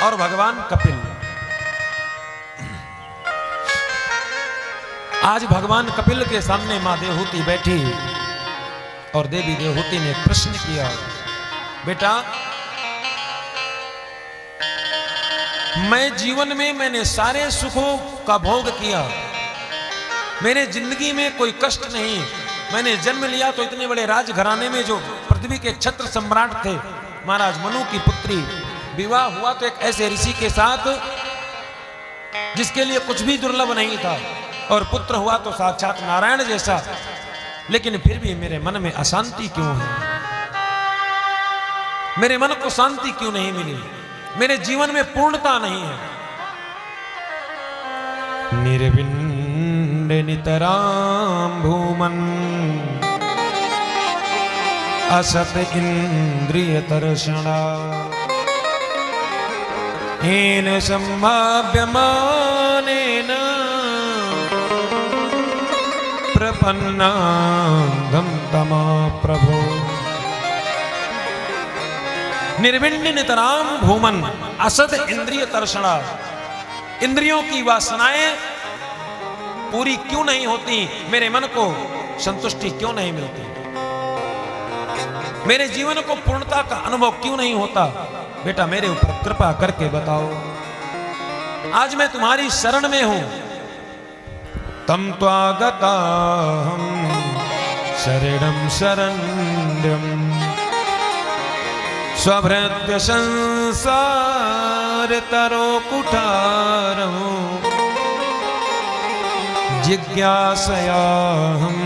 और भगवान कपिल। आज भगवान कपिल के सामने मां देवहूति बैठी और देवी देवहूति ने प्रश्न किया, बेटा मैं जीवन में मैंने सारे सुखों का भोग किया, मेरे जिंदगी में कोई कष्ट नहीं। मैंने जन्म लिया तो इतने बड़े राजघराने में जो पृथ्वी के छत्र सम्राट थे, महाराज मनु की पुत्री, विवाह हुआ तो एक ऐसे ऋषि के साथ जिसके लिए कुछ भी दुर्लभ नहीं था, और पुत्र हुआ तो साक्षात नारायण जैसा। लेकिन फिर भी मेरे मन में अशांति क्यों है? मेरे मन को शांति क्यों नहीं मिली? मेरे जीवन में पूर्णता नहीं है। निर्विण्ड नितराम भूमन असत इंद्रिय तर्षणा हेन संभाव्यमानेन प्रपन्नांगं तमा प्रभो। निर्विण्ड नितराम भूमन असत इंद्रिय तर्षणा, इंद्रियों की वासनाएं पूरी क्यों नहीं होती? मेरे मन को संतुष्टि क्यों नहीं मिलती? मेरे जीवन को पूर्णता का अनुभव क्यों नहीं होता? बेटा मेरे ऊपर कृपा करके बताओ। आज मैं तुम्हारी शरण में हूं। तम त्वागताहं शरणं शरण्यं स्वभृत्य संसार तरो कुठारं जिज्ञासयाहं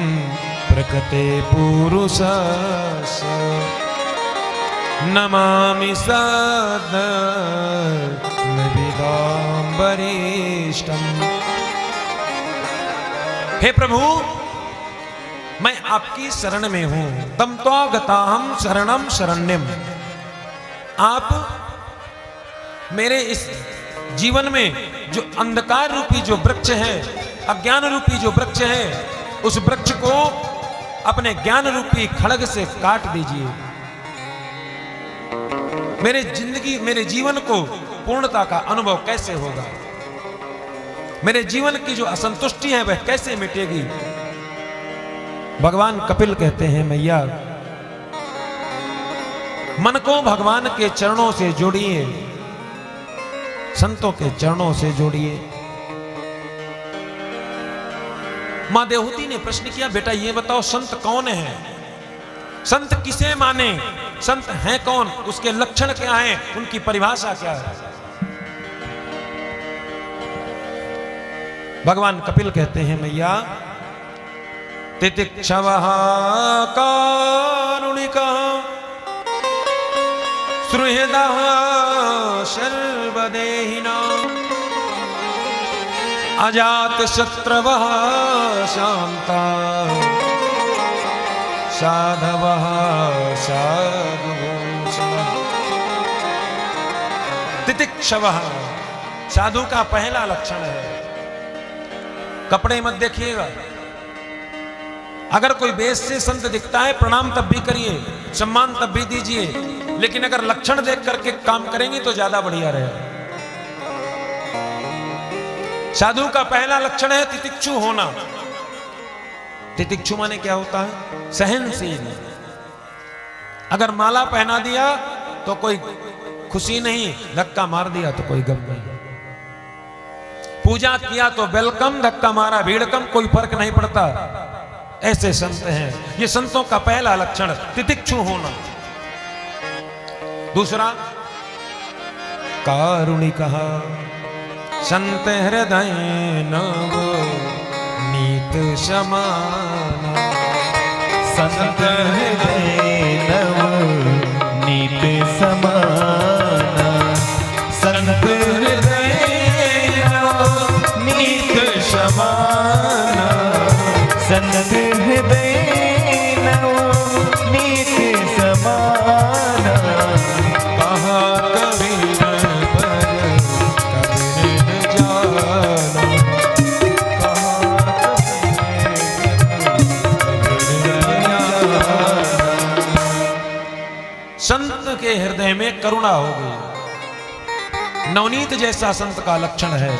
प्रकृते पुरुषस्य नमामि सद्विदाम्बरीष्टम्। हे प्रभु मैं आपकी शरण में हूं। तम त्वागताहं शरणं शरण्यम, आप मेरे इस जीवन में जो अंधकार रूपी जो वृक्ष है, अज्ञान रूपी जो वृक्ष है, उस वृक्ष को अपने ज्ञान रूपी खड्ग से काट दीजिए। मेरे जीवन को पूर्णता का अनुभव कैसे होगा? मेरे जीवन की जो असंतुष्टि है वह कैसे मिटेगी? भगवान कपिल कहते हैं, मैया मन को भगवान के चरणों से जोड़िए, संतों के चरणों से जोड़िए। मां देवहूति ने प्रश्न किया, बेटा ये बताओ संत कौन है? संत किसे माने? संत हैं कौन? उसके लक्षण क्या हैं? उनकी परिभाषा क्या है? भगवान कपिल कहते हैं, मैया तितिक्षवः कारुणिकः सुहृदः सर्वदेहिनां अजातशत्रवः शान्ताः साधवः साधुभूषणः। तितिक्षवः साधु का पहला लक्षण है। कपड़े मत देखिएगा। अगर कोई वेश से संत दिखता है प्रणाम तब भी करिए, सम्मान तब भी दीजिए, लेकिन अगर लक्षण देख करके काम करेंगे तो ज्यादा बढ़िया रहेगा। साधु का पहला लक्षण है तितिक्षु होना। तितिक्षु माने क्या होता है? सहनशील। अगर माला पहना दिया तो कोई खुशी नहीं, धक्का मार दिया तो कोई गम नहीं। पूजा किया तो वेलकम, धक्का मारा भीड़ कम, कोई फर्क नहीं पड़ता। ऐसे संत हैं। ये संतों का पहला लक्षण तितिक्षु होना। दूसरा कारुणिकः संत हृदय नव नीत समान। संत हृदय नव नीत समान। संत हृदय नव नीत समान। संत हृदय नव नीत समान। कहा कबीर पर कबीर न जाना। कहा कबीर न जाना। संत के हृदय में करुणा हो गई। नवनीत जैसा संत का लक्षण है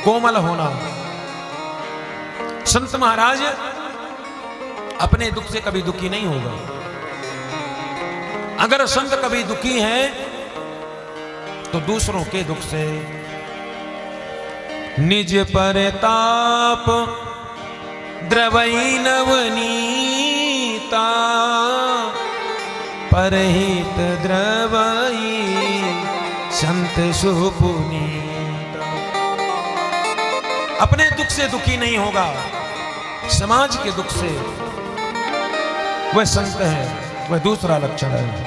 कोमल होना। संत महाराज अपने दुख से कभी दुखी नहीं होगा। अगर संत कभी दुखी है तो दूसरों के दुख से। निज परताप द्रवई नवनीता, परहित द्रवई संत सुपुनीता। अपने दुख से दुखी नहीं होगा, समाज के दुख से वह संत है, वह दूसरा लक्षण है।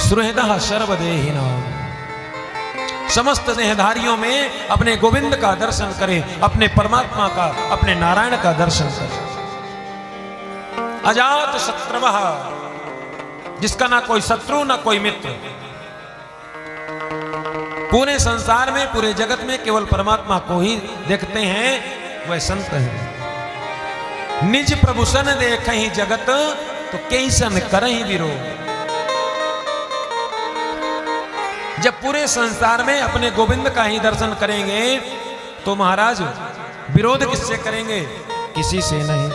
सुहृदः सर्वदेहिना, समस्त देहधारियों में अपने गोविंद का दर्शन करे, अपने परमात्मा का, अपने नारायण का दर्शन करे। अजात शत्रुवः, जिसका ना कोई शत्रु ना कोई मित्र, पूरे संसार में पूरे जगत में केवल परमात्मा को ही देखते हैं, वह संत है। निज प्रभु सन देखहि जगत, तो कैसन करहि विरोध। जब पूरे संसार में अपने गोविंद का ही दर्शन करेंगे तो महाराज विरोध किससे करेंगे? किसी से नहीं।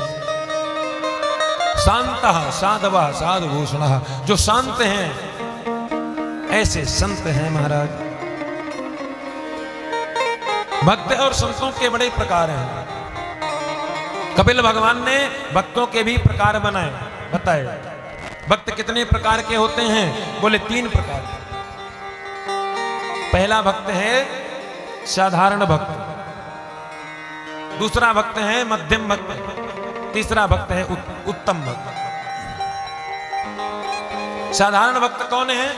शांतः साधवः साधुभूषणः, जो शांत हैं ऐसे संत हैं महाराज। भक्त और संतों के बड़े प्रकार हैं। कपिल भगवान ने भक्तों के भी प्रकार बताए। भक्त कितने प्रकार के होते हैं? बोले 3 प्रकार। पहला भक्त है साधारण भक्त, दूसरा भक्त है मध्यम भक्त, तीसरा भक्त है उत्तम भक्त। साधारण भक्त कौन है?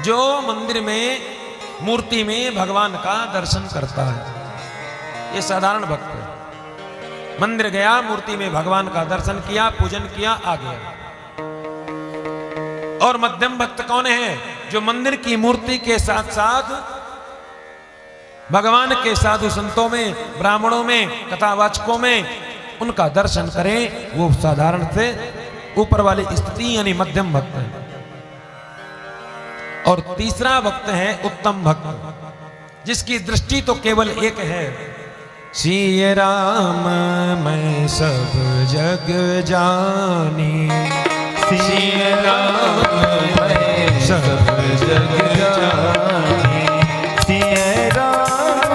जो मंदिर में मूर्ति में भगवान का दर्शन करता है, ये साधारण भक्त है। मंदिर गया, मूर्ति में भगवान का दर्शन किया, पूजन किया, आ गया। और मध्यम भक्त कौन है? जो मंदिर की मूर्ति के साथ साथ भगवान के साधु संतों में, ब्राह्मणों में, कथावाचकों में उनका दर्शन करें, वो साधारण से ऊपर वाली स्थिति यानी मध्यम भक्त है। और तीसरा भक्त है उत्तम भक्त, जिसकी दृष्टि तो केवल एक है, सिय राम मैं सब जग जानी, सिय राम मैं सब जग जानी, सिय राम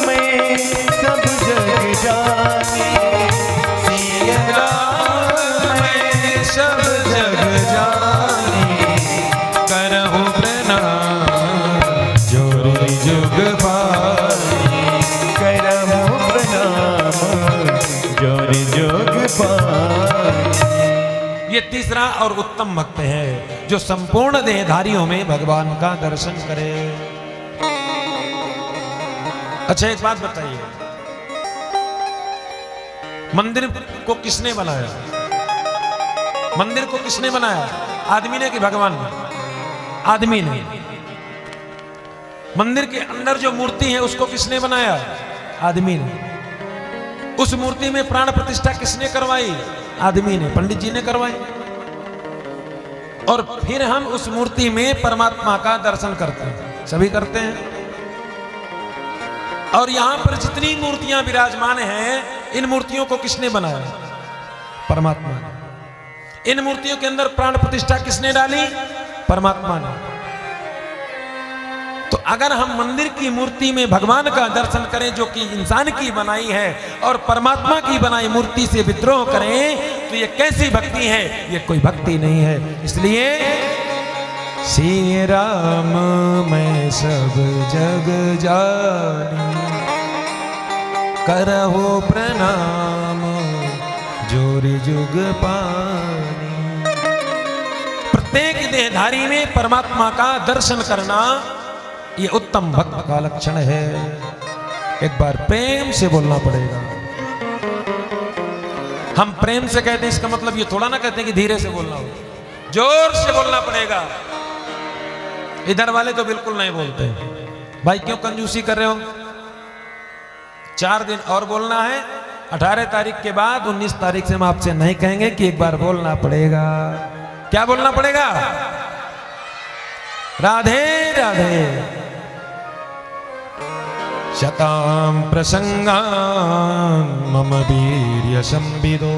मैं सब जग जानी, सिय राम मैं सब जग जानी, करहु प्रणाम जोर जुग पानी, करहु प्रणाम जोर जोग पानी। ये तीसरा और उत्तम भक्त है, जो संपूर्ण देहधारियों में भगवान का दर्शन करे। अच्छा एक बात बताइए, मंदिर को किसने बनाया? मंदिर को किसने बनाया? आदमी ने कि भगवान ने? आदमी ने। मंदिर के अंदर जो मूर्ति है उसको किसने बनाया? आदमी ने। उस मूर्ति में प्राण प्रतिष्ठा किसने करवाई? आदमी ने, पंडित जी ने करवाई। और फिर हम उस मूर्ति में परमात्मा का दर्शन करते हैं, सभी करते हैं। और यहां पर जितनी मूर्तियां विराजमान हैं, इन मूर्तियों को किसने बनाया? परमात्मा ने। इन मूर्तियों के अंदर प्राण प्रतिष्ठा किसने डाली? परमात्मा ने। तो अगर हम मंदिर की मूर्ति में भगवान का दर्शन करें जो कि इंसान की बनाई है, और परमात्मा की बनाई मूर्ति से विद्रोह करें, तो ये कैसी भक्ति है? ये कोई भक्ति नहीं है। इसलिए श्री राम मैं सब जग जानी, करहु प्रणाम जोर जुग पानी। प्रत्येक देहधारी में परमात्मा का दर्शन करना ये उत्तम भक्त का लक्षण है। एक बार प्रेम से बोलना पड़ेगा। हम प्रेम से कहते हैं, इसका मतलब ये थोड़ा ना कहते हैं कि धीरे से बोलना हो, जोर से बोलना पड़ेगा। इधर वाले तो बिल्कुल नहीं बोलते। भाई क्यों कंजूसी कर रहे हो? 4 दिन और बोलना है। 18 तारीख के बाद 19 तारीख से हम आपसे नहीं कहेंगे कि एक बार बोलना पड़ेगा। क्या बोलना पड़ेगा? राधे याद है। शतां प्रसंगान् मम वीर्य संविदो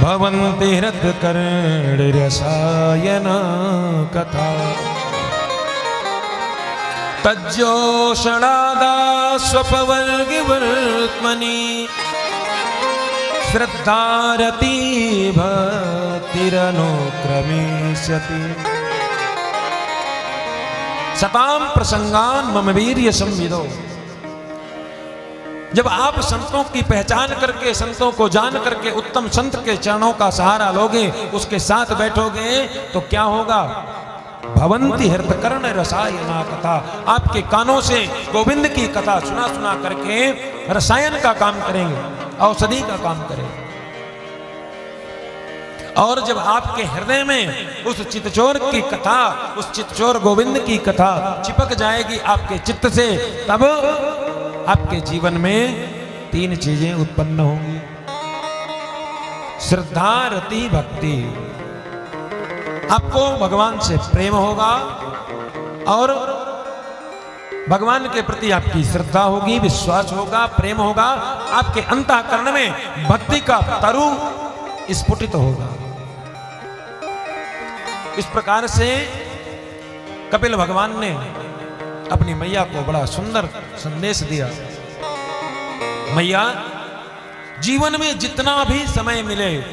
भवन्ति हृत्कर्णरसायन कथा तज्जोषणादास्वपवर्गिवर्त्मनि श्रद्धारती भक्तिरनुक्रमिष्यति शतां प्रसंगान् मम वीर्य संविदो। जब आप संतों की पहचान करके, संतों को जान करके उत्तम संत के चरणों का सहारा लोगे, उसके साथ बैठोगे तो क्या होगा? भवंती हृतकर्ण रसायना कथा, आपके कानों से गोविंद की कथा सुना सुना करके रसायन का काम करेंगे, औषधि का काम करेंगे। और जब आपके हृदय में उस चितचोर की कथा, उस चितचोर गोविंद की कथा चिपक जाएगी आपके चित्त से, तब आपके जीवन में 3 चीजें उत्पन्न होंगी। श्रद्धा, रति, भक्ति। आपको भगवान से प्रेम होगा और भगवान के प्रति आपकी श्रद्धा होगी, विश्वास होगा, प्रेम होगा। आपके अंतःकरण में भक्ति का तरु स्फुटित होगा। इस प्रकार से कपिल भगवान ने अपनी मैया को बड़ा सुंदर संदेश दिया। मैया, जीवन में जितना भी समय मिले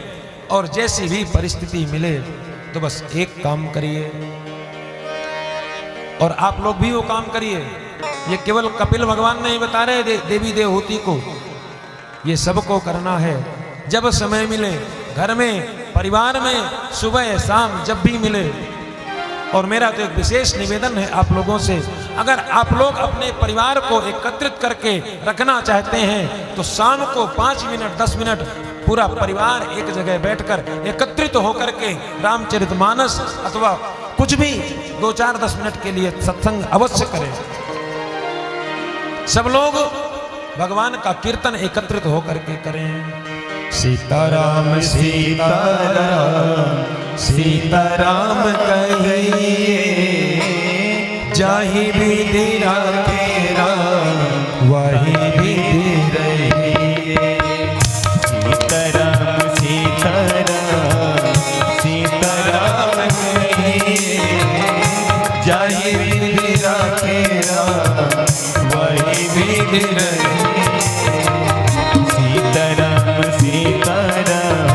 और जैसी भी परिस्थिति मिले तो बस एक काम करिए, और आप लोग भी वो काम करिए। ये केवल कपिल भगवान नहीं बता रहे देवी देवहूति को, ये सबको करना है। जब समय मिले, घर में, परिवार में, सुबह शाम जब भी मिले। और मेरा तो एक विशेष निवेदन है आप लोगों से, अगर आप लोग अपने परिवार को एकत्रित करके रखना चाहते हैं तो शाम को 5 मिनट 10 मिनट पूरा परिवार एक जगह बैठकर एकत्रित होकर के रामचरितमानस अथवा कुछ भी 2-4-10 मिनट के लिए सत्संग अवश्य करें। सब लोग भगवान का कीर्तन एकत्रित होकर के करें। सीताराम सीताराम सीताराम कहिए, जाहि विधि राखे राम वही विधि रहिए। सीताराम सीताराम सीताराम कहिए, जाहि विधि राखे राम वही विधि रहिए। सीताराम सीताराम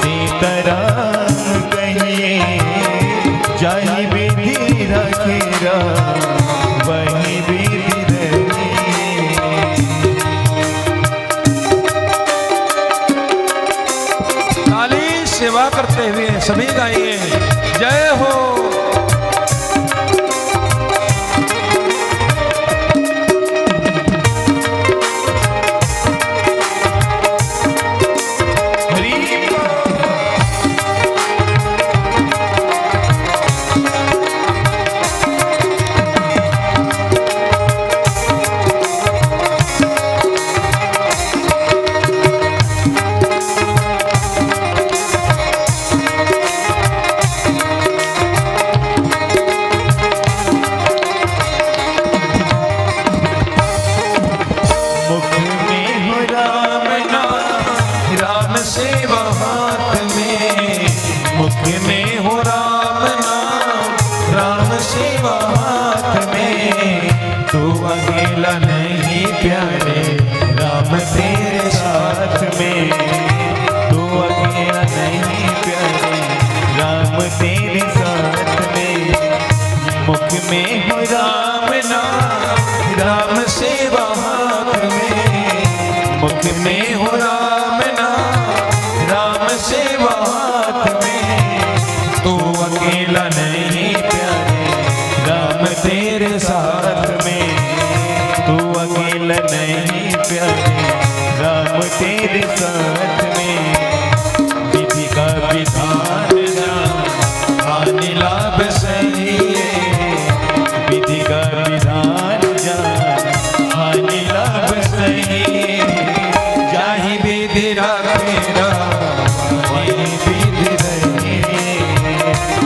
सीताराम कहिए, जाहि विधि रखे राम वही विधि रहिए। ताली सेवा करते हुए सभी गाइए जय हो।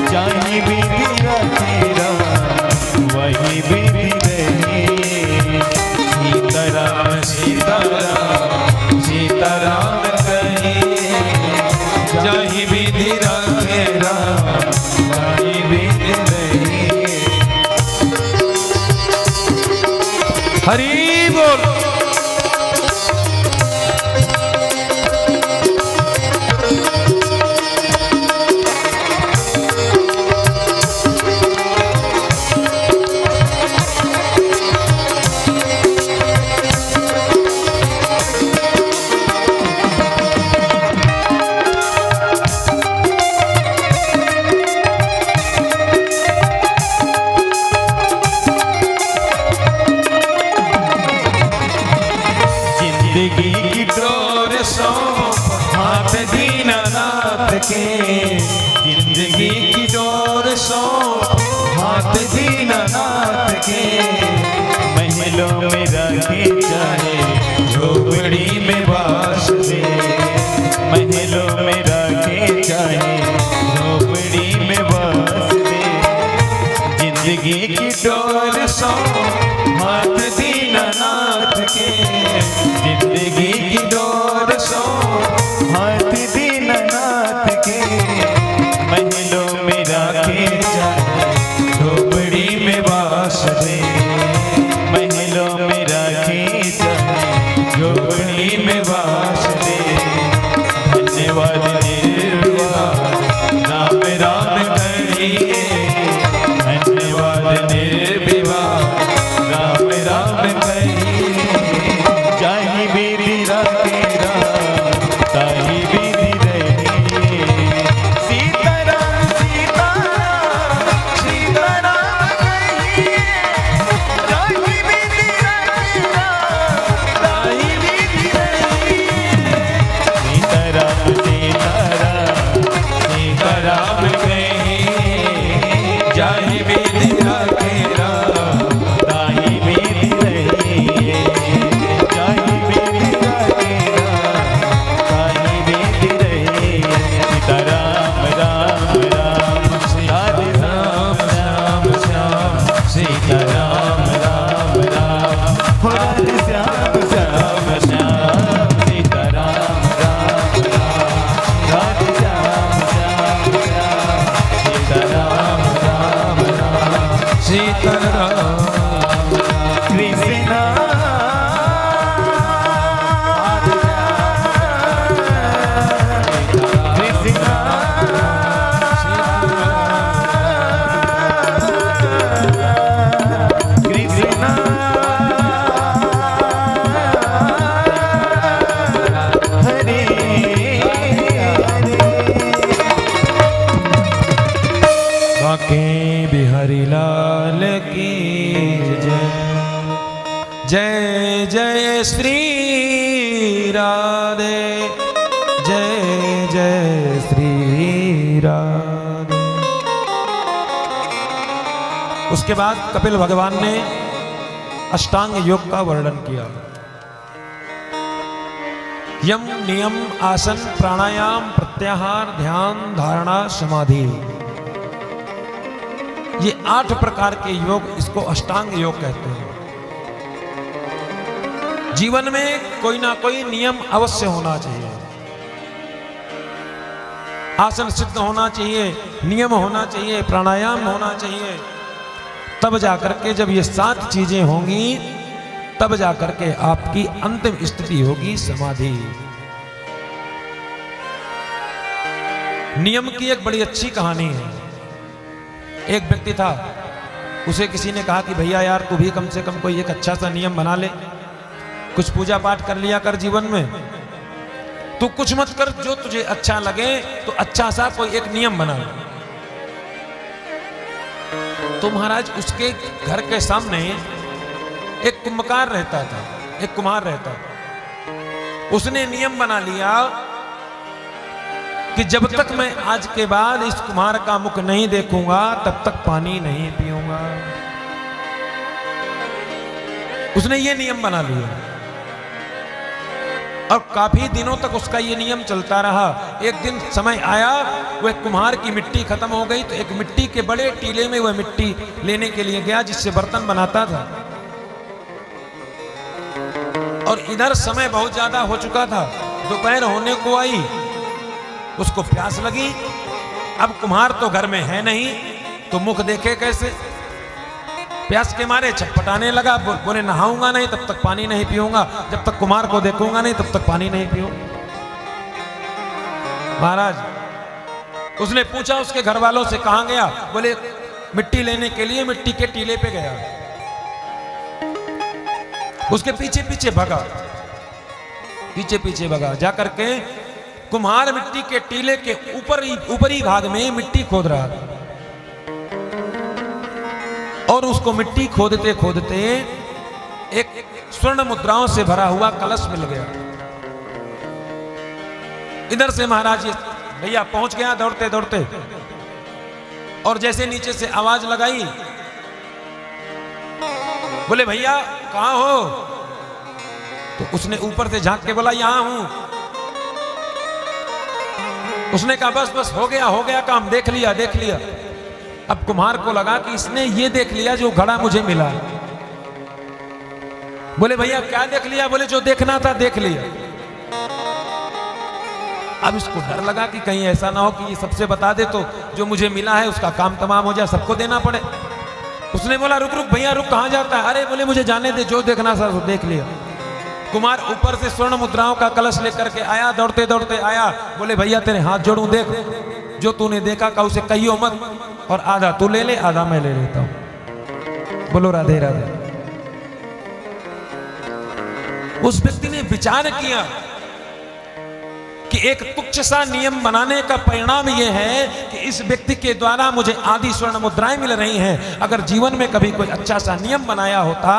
जाहि विधि हरि बोल। जिंदगी की डोर सौंप हाथ दीनानाथ के, जिंदगी की डोर सौंप हाथ दीनानाथ के। महलों में रखे चाहे झोपड़ी में बास दे, महलों में रखे चाहे झोपड़ी में बास दे। जिंदगी की डोर सौंप हाथ दीनानाथ के, जिंदगी की डोर सौंप हाथ दीनानाथ के। महलों में रखे चाहे झोपड़ी में बास दे, महलों में रखे चाहे झोपड़ी में बास दे। धन्यवाद निर्वाद राम राम कहिए, धन्यवाद निर्विवाद राम राम कहिए। जाहि विधि रखे राम ताहि विधि रहिए। सीताराम सीताराम सीताराम कहिए, जाहि विधि रखे राम ताहि विधि रहिए। सीताराम सीताराम सीताराम कहिए, जाहि विधि रखे राम ताहि विधि रहिए। जाहि विधि रखे राम ताहि विधि रहिए। सीताराम राम राम राधे राम श्याम श्याम, सीताराम राम राम राधे श्याम श्याम श्याम। सीताराम राम राम राधे श्याम श्याम श्याम, सीताराम राम राम सीताराम कृष्ण बाके बिहारी लाल की जय। जय जय श्री राधे, जय जय श्री राधे। उसके बाद कपिल भगवान ने अष्टांग योग का वर्णन किया। यम नियम आसन प्राणायाम प्रत्याहार ध्यान धारणा समाधि, ये 8 प्रकार के योग, इसको अष्टांग योग कहते हैं। जीवन में कोई ना कोई नियम अवश्य होना चाहिए। आसन सिद्ध होना चाहिए, नियम होना चाहिए, प्राणायाम होना चाहिए। तब जाकर के जब ये 7 चीजें होंगी, तब जाकर के आपकी अंतिम स्थिति होगी समाधि। नियम की एक बड़ी अच्छी कहानी है। एक व्यक्ति था, उसे किसी ने कहा कि भैया यार तू भी कम से कम कोई एक अच्छा सा नियम बना ले, कुछ पूजा पाठ कर लिया कर जीवन में, तू कुछ मत कर, जो तुझे अच्छा लगे तो अच्छा सा कोई एक नियम बना ले। तो महाराज उसके घर के सामने एक कुंभकार रहता था, एक कुम्हार रहता था। उसने नियम बना लिया कि जब तक मैं आज के बाद इस कुम्हार का मुख नहीं देखूंगा तब तक पानी नहीं पीऊंगा। उसने ये नियम बना लिया और काफी दिनों तक उसका ये नियम चलता रहा। एक दिन समय आया, वह कुम्हार की मिट्टी खत्म हो गई, तो एक मिट्टी के बड़े टीले में वह मिट्टी लेने के लिए गया जिससे बर्तन बनाता था। और इधर समय बहुत ज्यादा हो चुका था, दोपहर होने को आई, उसको प्यास लगी। अब कुम्हार तो घर में है नहीं, तो मुख देखे कैसे? प्यास के मारे छटपटाने लगा, बोले नहाऊंगा नहीं तब तक पानी नहीं पीऊंगा, जब तक कुमार को देखूंगा नहीं तब तक पानी नहीं पीऊंगा। महाराज उसने पूछा उसके घर वालों से, कहां गया? बोले मिट्टी लेने के लिए मिट्टी के टीले पे गया। उसके पीछे पीछे भगा, पीछे पीछे भगा, जाकर के कुम्हार मिट्टी के टीले के ऊपरी भाग में मिट्टी खोद रहा था और उसको मिट्टी खोदते खोदते एक स्वर्ण मुद्राओं से भरा हुआ कलश मिल गया। इधर से महाराज ये भैया पहुंच गया दौड़ते दौड़ते, और जैसे नीचे से आवाज लगाई, बोले भैया कहां हो? तो उसने ऊपर से झांक के बोला यहां हूं। उसने कहा बस बस हो गया काम, देख लिया देख लिया। अब कुम्हार को लगा कि इसने ये देख लिया जो घड़ा मुझे मिला। बोले भैया क्या देख लिया? बोले जो देखना था देख लिया। अब इसको डर लगा कि कहीं ऐसा ना हो कि ये सबसे बता दे तो जो मुझे मिला है उसका काम तमाम हो जाए, सबको देना पड़े। उसने बोला रुक रुक भैया रुक, कहां जाता है? अरे बोले मुझे जाने दे, जो देखना था वो देख लिया। कुमार ऊपर से स्वर्ण मुद्राओं का कलश लेकर के आया, दौड़ते दौड़ते आया। बोले भैया तेरे हाथ जोड़ूं, देख जो तूने देखा का उसे कहियो मत, और आधा तू ले ले आधा मैं ले लेता हूं। बोलो राधे राधे। उस व्यक्ति ने विचार किया कि एक तुच्छ सा नियम बनाने का परिणाम यह है कि इस व्यक्ति के द्वारा मुझे आधी स्वर्ण मुद्राएं मिल रही हैं। अगर जीवन में कभी कोई अच्छा सा नियम बनाया होता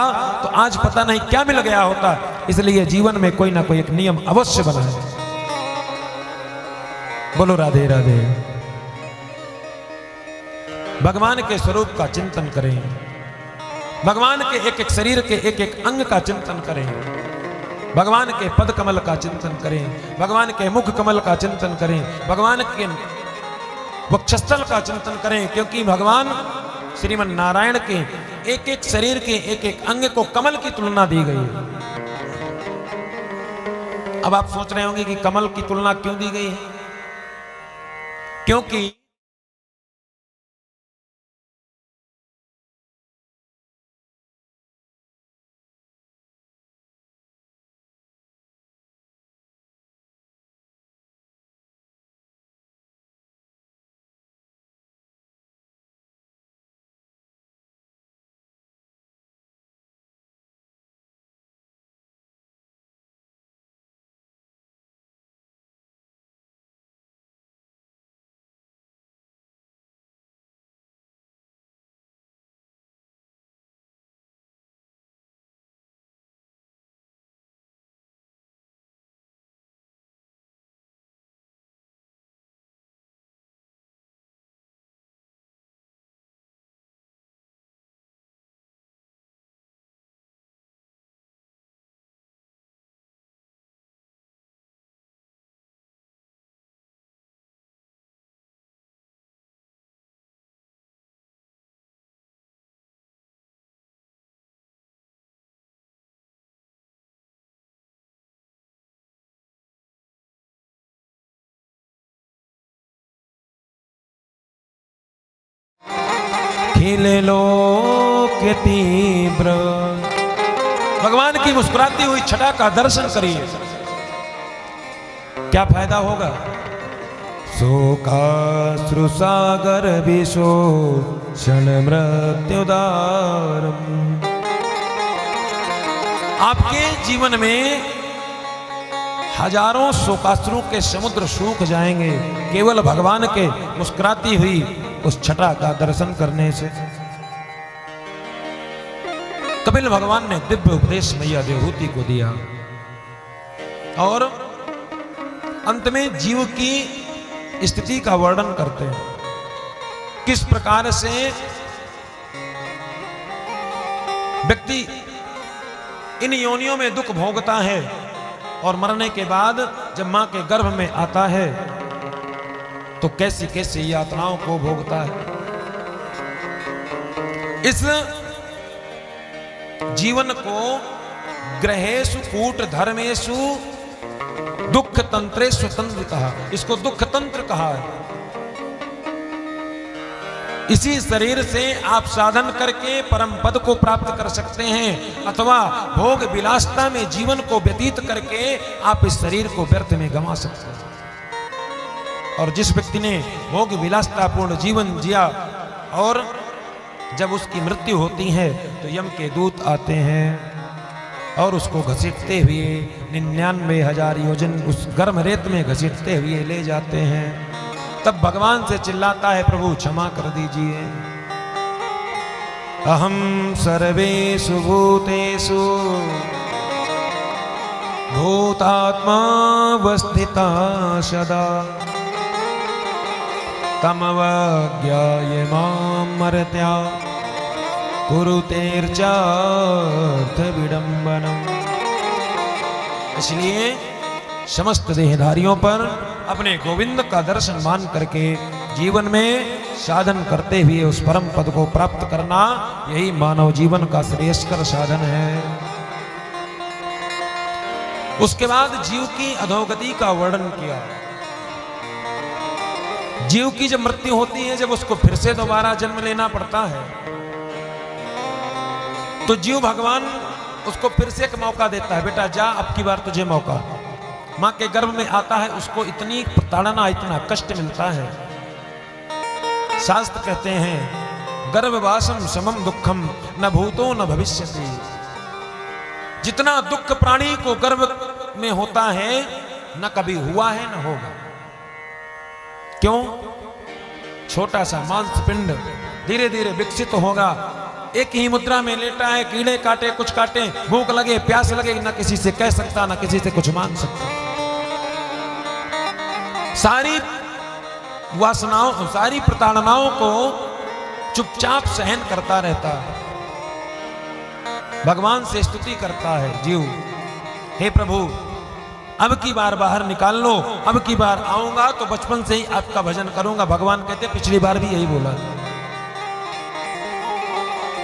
तो आज पता नहीं क्या मिल गया होता। इसलिए जीवन में कोई ना कोई एक नियम अवश्य बनाए। बोलो राधे राधे। भगवान के स्वरूप का चिंतन करें, भगवान के एक एक शरीर के एक एक अंग का चिंतन करें, भगवान के पद कमल का चिंतन करें, भगवान के मुख कमल का चिंतन करें, भगवान के वक्षस्थल का चिंतन करें, क्योंकि भगवान श्रीमन नारायण के एक एक शरीर के एक एक अंग को कमल की तुलना दी गई है। अब आप सोच रहे होंगे कि कमल की तुलना क्यों दी गई है? क्योंकि खिले लो के तीव्र, भगवान की मुस्कुराती हुई छटा का दर्शन करिए, क्या फायदा होगा? शोकाश्रु सागर विशोषण मृत्युदारम। आपके जीवन में हजारों शोकाश्रु के समुद्र सूख जाएंगे केवल भगवान के मुस्कुराती हुई उस छटा का दर्शन करने से। कपिल भगवान ने दिव्य उपदेश मैया देवहूति को दिया और अंत में जीव की स्थिति का वर्णन करते हैं, किस प्रकार से व्यक्ति इन योनियों में दुख भोगता है और मरने के बाद जब मां के गर्भ में आता है तो कैसी कैसी यातनाओं को भोगता है। इस जीवन को ग्रहेषु कूट धर्मेषु दुख तंत्रेषु तंत्रितः, इसको दुख तंत्र कहा है। इसी शरीर से आप साधन करके परम पद को प्राप्त कर सकते हैं, अथवा भोग विलासता में जीवन को व्यतीत करके आप इस शरीर को व्यर्थ में गंवा सकते हैं। और जिस व्यक्ति ने भोग विलासता पूर्ण जीवन जिया और जब उसकी मृत्यु होती है तो यम के दूत आते हैं और उसको घसीटते हुए 99,000 योजन उस गर्म रेत में घसीटते हुए ले जाते हैं। तब भगवान से चिल्लाता है, प्रभु क्षमा कर दीजिए। अहम सर्वेषु भूतेषु भूतात्मा वस्थिता सदा तमवज्ञाय मां मर्त्या कुरुतेर्चार्थ विडंबनम। इसलिए समस्त देहधारियों पर अपने गोविंद का दर्शन मान करके जीवन में साधन करते हुए उस परम पद को प्राप्त करना, यही मानव जीवन का श्रेष्ठकर साधन है। उसके बाद जीव की अधोगति का वर्णन किया। जीव की जब मृत्यु होती है, जब उसको फिर से दोबारा जन्म लेना पड़ता है, तो जीव भगवान उसको फिर से एक मौका देता है, बेटा जा अब की बार तुझे मौका। मां के गर्भ में आता है, उसको इतनी प्रताड़ना, इतना कष्ट मिलता है। शास्त्र कहते हैं गर्भवासम समम दुखम न भूतो न भविष्यति। जितना दुख प्राणी को गर्भ में होता है न कभी हुआ है न होगा। क्यों? छोटा सा मांसपिंड धीरे धीरे विकसित होगा। एक ही मुद्रा में लेटा है, कीड़े काटे कुछ काटे, भूख लगे प्यास लगे, न किसी से कह सकता न किसी से कुछ मांग सकता। सारी वासनाओं, सारी प्रताड़नाओं को चुपचाप सहन करता रहता है। भगवान से स्तुति करता है जीव, हे प्रभु अब की बार बाहर निकाल लो, अब की बार आऊंगा तो बचपन से ही आपका भजन करूंगा। भगवान कहते पिछली बार भी यही बोला,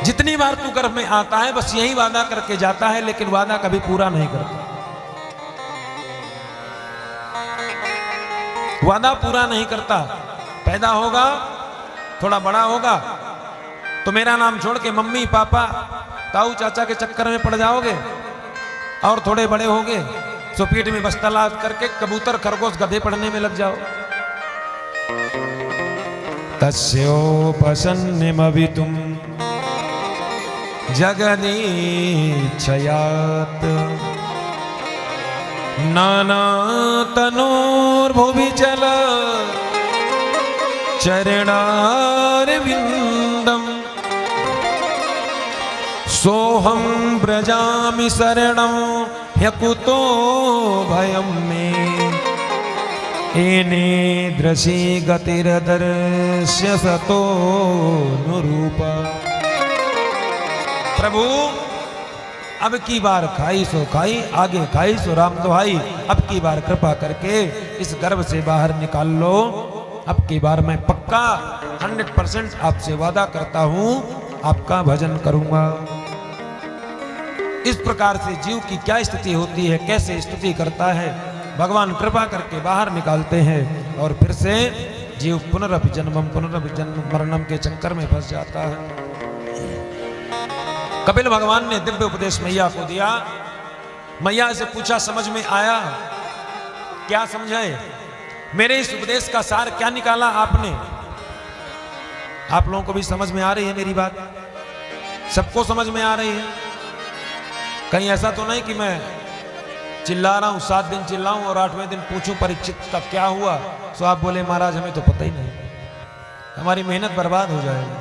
जितनी बार तू गर्भ में आता है बस यही वादा करके जाता है, लेकिन वादा कभी पूरा नहीं करता। वादा पूरा नहीं करता। पैदा होगा, थोड़ा बड़ा होगा तो मेरा नाम छोड़ के मम्मी पापा ताऊ चाचा के चक्कर में पड़ जाओगे, और थोड़े बड़े होगे तो पीठ में बस्ता लाद करके कबूतर खरगोश गधे पढ़ने में लग जाओ। तस्योपसन्निमवितुम जगदीच्छयात् नानातनोर्भुवि चल चरणारविन्दम् सोहं व्रजामि शरणं ह्यकुतो भयं मे एने दृशि गतिरदर्श्य सतो नुरूपा। प्रभु अब की बार खाई सो खाई, आगे खाई सो राम दुहाई। अब की बार कृपा करके इस गर्भ से बाहर निकाल लो। अब की बार मैं पक्का 100% आपसे वादा करता हूं आपका भजन करूंगा। इस प्रकार से जीव की क्या स्थिति होती है, कैसे स्तुति करता है, भगवान कृपा करके बाहर निकालते हैं और फिर से जीव पुनरपि जन्मम मरणम के चक्कर में फंस जाता है। कपिल भगवान ने दिव्य उपदेश मैया को दिया। मैया से पूछा समझ में आया? क्या समझाए? मेरे इस उपदेश का सार क्या निकाला आपने? आप लोगों को भी समझ में आ रही है मेरी बात? सबको समझ में आ रही है? कहीं ऐसा तो नहीं कि मैं चिल्ला रहा हूं, 7 दिन चिल्लाऊं और 8वें दिन पूछूं परीक्षित का क्या हुआ, तो आप बोले महाराज हमें तो पता ही नहीं, हमारी मेहनत बर्बाद हो जाएगी।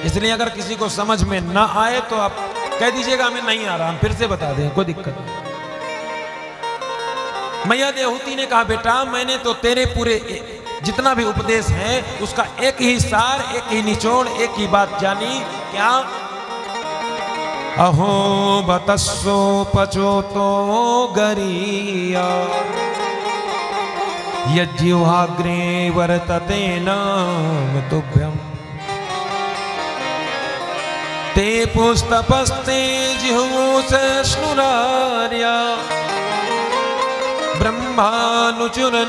इसलिए अगर किसी को समझ में ना आए तो आप कह दीजिएगा हमें नहीं आ रहा, हम फिर से बता दें, कोई दिक्कत नहीं। मैया देवहूति ने कहा बेटा मैंने तो तेरे पूरे जितना भी उपदेश है उसका एक ही सार, एक ही निचोड़, एक ही बात जानी। क्या? अहो बतस्सो पचोतो गरीया यज्जिह्वाग्रे वर्तते नाम तुभ्यम् ते पुस्तपस्ते जिह्वोषश्नुरार्या ब्रह्मानुचुरनाम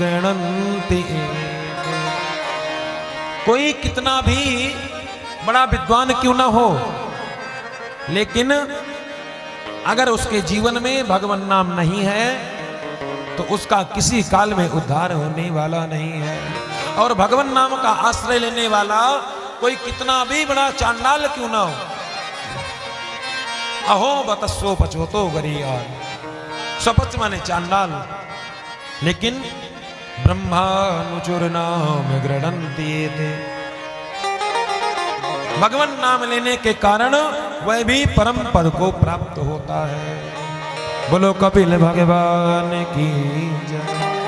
गणन्ति। कोई कितना भी बड़ा विद्वान क्यों ना हो, लेकिन अगर उसके जीवन में भगवान नाम नहीं है तो उसका किसी काल में उद्धार होने वाला नहीं है। और भगवान नाम का आश्रय लेने वाला कोई कितना भी बड़ा चांडाल क्यों ना हो। अहो बतस्सो पचोतो गरियाल, स्वपच माने चांडाल, लेकिन ब्रह्मानुचुर नाम गृह्णन्ति ते, भगवान नाम लेने के कारण वह भी परम पद को प्राप्त होता है। बोलो कपिल भगवान की जय।